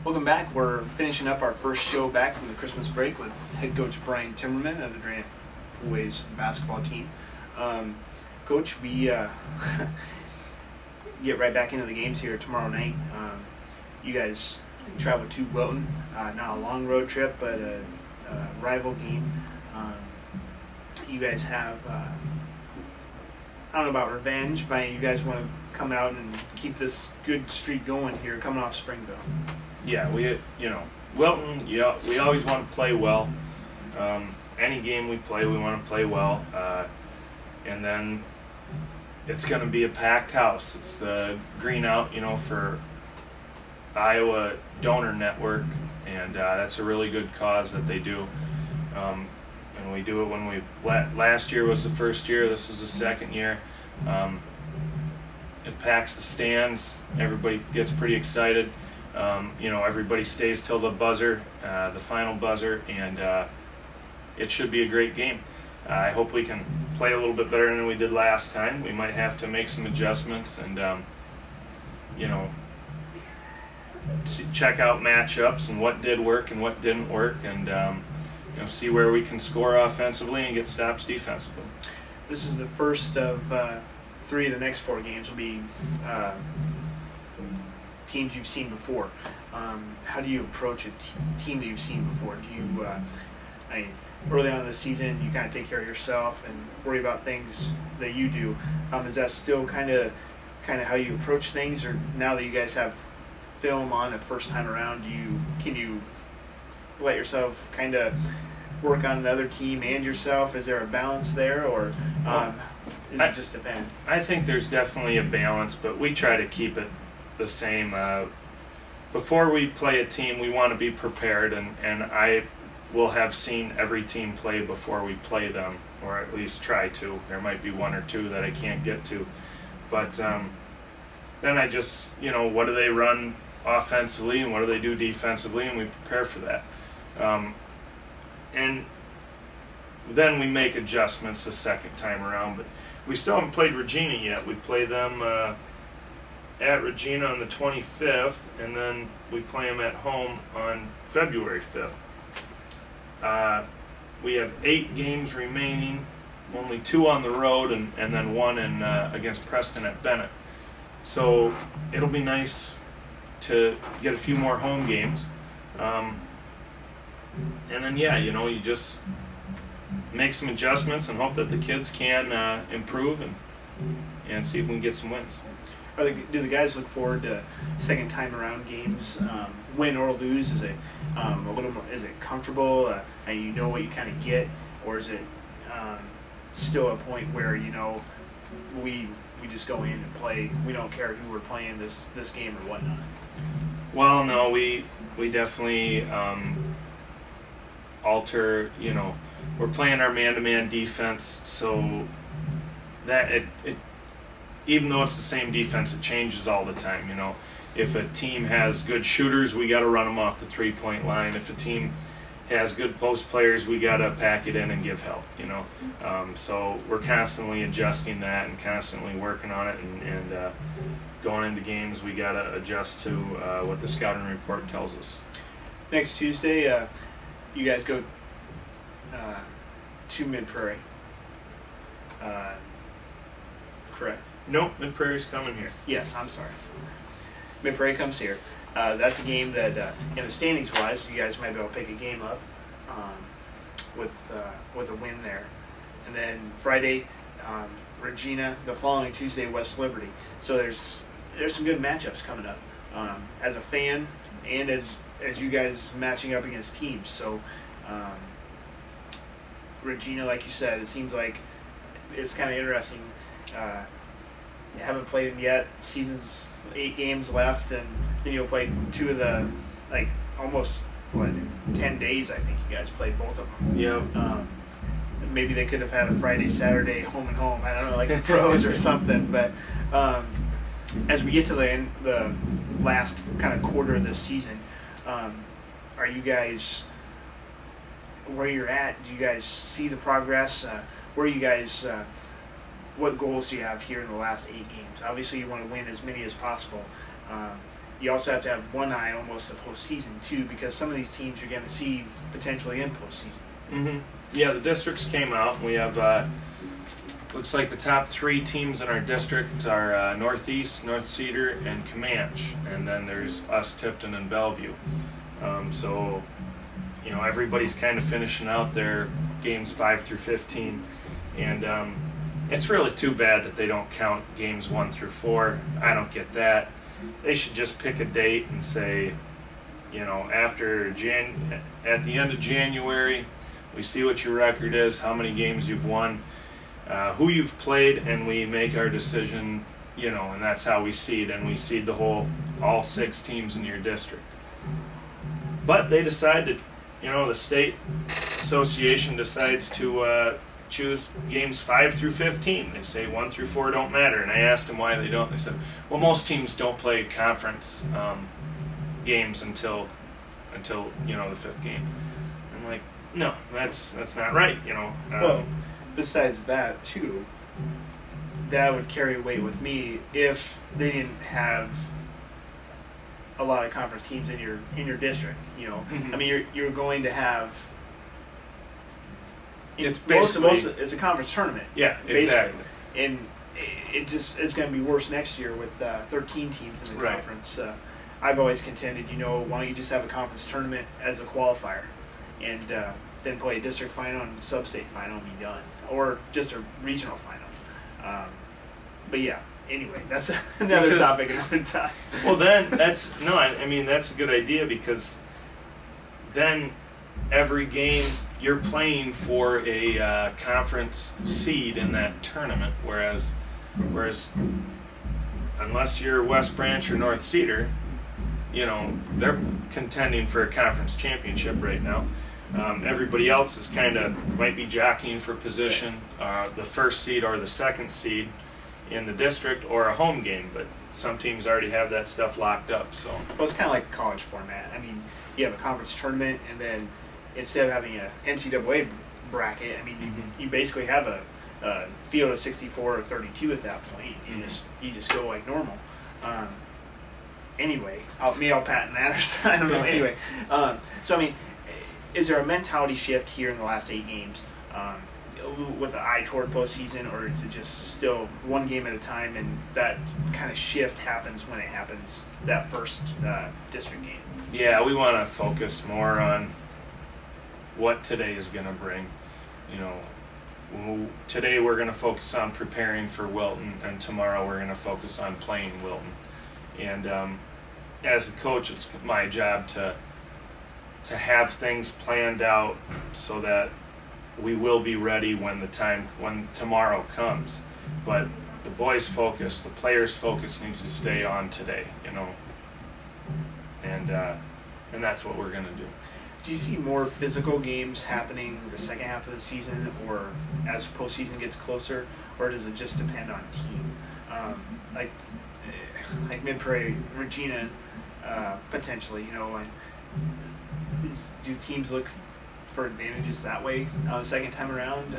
Welcome back. We're finishing up our first show back from the Christmas break with head coach Brian Timmerman of the Durant boys basketball team. Coach, we get right back into the games here tomorrow night. You guys travel to Wilton, not a long road trip, but a rival game. You guys have, I don't know about revenge, but you guys want to come out and keep this good streak going here coming off Springville. Yeah, Wilton, we always want to play well. Any game we play, we want to play well. And then it's going to be a packed house. It's the green out, for Iowa Donor Network, and that's a really good cause that they do. And we do it when last year was the first year, this is the second year. It packs the stands, everybody gets pretty excited. Everybody stays till the buzzer, the final buzzer, and it should be a great game. I hope we can play a little bit better than we did last time. We might have to make some adjustments and, check out matchups and what did work and what didn't work, and see where we can score offensively and get stops defensively. This is the first of 3 of the next 4 games will be teams you've seen before. How do you approach a team that you've seen before? Do you, early on in the season, you kind of take care of yourself and worry about things that you do. Is that still kind of how you approach things, or now that you guys have film on the first time around, can you let yourself kind of work on another team and yourself? Is there a balance there, or does it just depend? I think there's definitely a balance, but we try to keep it the same. Before we play a team, we want to be prepared, and I will have seen every team play before we play them, or at least try to. There might be 1 or 2 that I can't get to, but then I just, what do they run offensively and what do they do defensively, and we prepare for that. And then we make adjustments the second time around, but we still haven't played Regina yet. We play them at Regina on the 25th, and then we play them at home on February 5th. We have 8 games remaining, only 2 on the road, and then 1 against Preston at Bennett. So it'll be nice to get a few more home games. And then, you just make some adjustments and hope that the kids can improve and see if we can get some wins. Do the guys look forward to second time around games, win or lose? Is it a little more? Is it comfortable? And you know what you kind of get, or is it still a point where we just go in and play? We don't care who we're playing this game or whatnot. Well, no, we definitely alter. We're playing our man-to-man defense, so that it even though it's the same defense, it changes all the time. If a team has good shooters, we got to run them off the 3-point line. If a team has good post players, we got to pack it in and give help. So we're constantly adjusting that and constantly working on it, and going into games, we got to adjust to what the scouting report tells us. Next Tuesday, you guys go to Mid-Prairie. Correct? Nope, Mid-Prairie's coming here. Yes, I'm sorry. Mid-Prairie comes here. That's a game that, in the standings-wise, you guys might be able to pick a game up with a win there. And then Friday, Regina. The following Tuesday, West Liberty. So there's some good matchups coming up. As a fan and as you guys matching up against teams. So Regina, like you said, it seems like it's kind of interesting. You haven't played them yet. Season's 8 games left, and then you'll play 2 of the, almost, 10 days, I think you guys played both of them. Yeah. Maybe they could have had a Friday, Saturday, home and home. I don't know, like the pros or something. But as we get to the last kind of quarter of this season, are you guys where you're at? Do you guys see the progress? Where are you guys? What goals do you have here in the last 8 games? Obviously, you want to win as many as possible. you also have to have one eye almost the postseason too, because some of these teams you're going to see potentially in postseason. Mm-hmm. Yeah, the districts came out. We have looks like the top 3 teams in our district are Northeast, North Cedar, and Comanche, and then there's us, Tipton, and Bellevue. So, you know, everybody's kind of finishing out their games 5 through 15, and it's really too bad that they don't count games 1 through 4. I don't get that. They should just pick a date and say, you know, at the end of January, we see what your record is, how many games you've won, who you've played, and we make our decision, you know, and that's how we seed, and we seed all 6 teams in your district. But they decided, you know, the state association decides to choose games 5 through 15. They say 1 through 4 don't matter, and I asked them why they don't. They said, well, most teams don't play conference games until you know, the 5th game. I'm like, no, that's not right, you know. Well, besides that too, that would carry weight with me if they didn't have a lot of conference teams in your district. You know, Mm-hmm. I mean, you're going to have. It's basically it's a conference tournament. Yeah, exactly. And it's going to be worse next year with 13 teams in the Right. conference. I've always contended, you know, why don't you just have a conference tournament as a qualifier, and then play a district final and sub-state final and be done, or just a regional final. But yeah, anyway, that's another topic another time. Well, then I mean that's a good idea, because then every game you're playing for a conference seed in that tournament, whereas unless you're West Branch or North Cedar, you know, they're contending for a conference championship right now. Everybody else is might be jockeying for position, the 1st seed or the 2nd seed in the district, or a home game, but some teams already have that stuff locked up. So, well, it's kind of like college format. I mean, you have a conference tournament, and then instead of having a NCAA bracket, I mean, Mm-hmm. you basically have a field of 64 or 32 at that point. You just go like normal. Anyway, I'll patent that, or I don't know. Anyway, so I mean, is there a mentality shift here in the last 8 games with an eye toward postseason, or is it just still one game at a time, and that kind of shift happens when it happens, that first district game? yeah, we want to focus more on what today is going to bring. You know, today we're going to focus on preparing for Wilton, and tomorrow we're going to focus on playing Wilton. And as a coach, it's my job to have things planned out so that we will be ready when tomorrow comes. But the boys' focus, the players' focus needs to stay on today, you know. And that's what we're going to do. Do you see more physical games happening the second half of the season, or as postseason gets closer, or does it just depend on team? Like Mid-Prairie, Regina, potentially, you know, and do teams look for advantages that way on the second time around,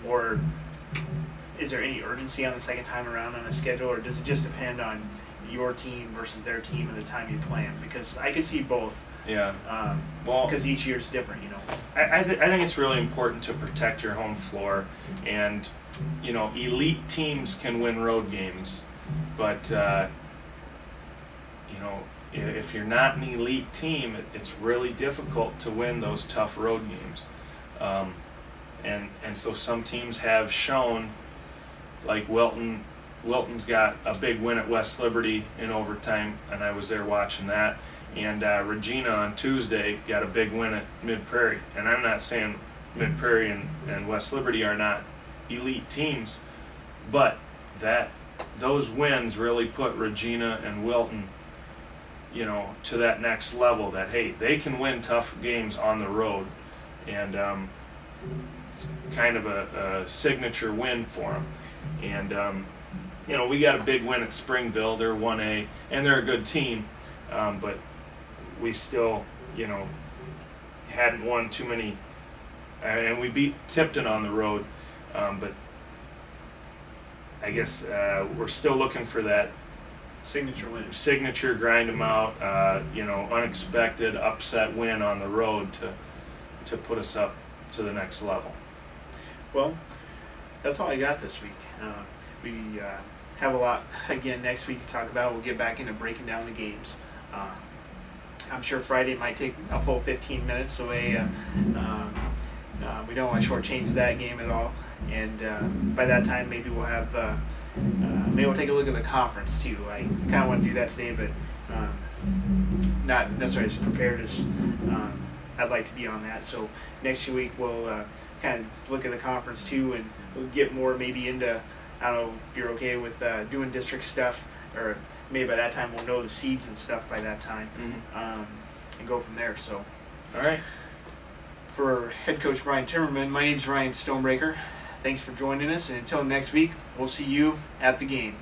or is there any urgency on the second time around on a schedule, or does it just depend on your team versus their team and the time you plan? Because I could see both. Yeah. Well, because each year is different, you know. I think it's really important to protect your home floor, and you know, elite teams can win road games, but you know, if you're not an elite team, it's really difficult to win those tough road games. And so some teams have shown, like Wilton's got a big win at West Liberty in overtime, and I was there watching that. And Regina on Tuesday got a big win at Mid-Prairie. And I'm not saying Mid-Prairie and West Liberty are not elite teams, but those wins really put Regina and Wilton, you know, to that next level, that hey, they can win tough games on the road. And it's kind of a signature win for them. And you know, we got a big win at Springville. They're 1A, and they're a good team, but we still, you know, hadn't won too many, and we beat Tipton on the road, but I guess we're still looking for that Signature win. Signature, grind them out. Unexpected upset win on the road to put us up to the next level. Well, that's all I got this week. We have a lot again next week to talk about. We'll get back into breaking down the games. I'm sure Friday might take a full 15 minutes away. We don't want to shortchange that game at all. And by that time, maybe we'll have maybe we'll take a look at the conference too. I kind of want to do that today, but not necessarily as prepared as I'd like to be on that. So next week we'll kind of look at the conference too, and we'll get more maybe into, I don't know if you're okay with doing district stuff, or maybe by that time we'll know the seeds and stuff by that time, and go from there. So, all right. For head coach Brian Timmerman, my name's Ryan Stonebreaker. Thanks for joining us, and until next week, we'll see you at the game.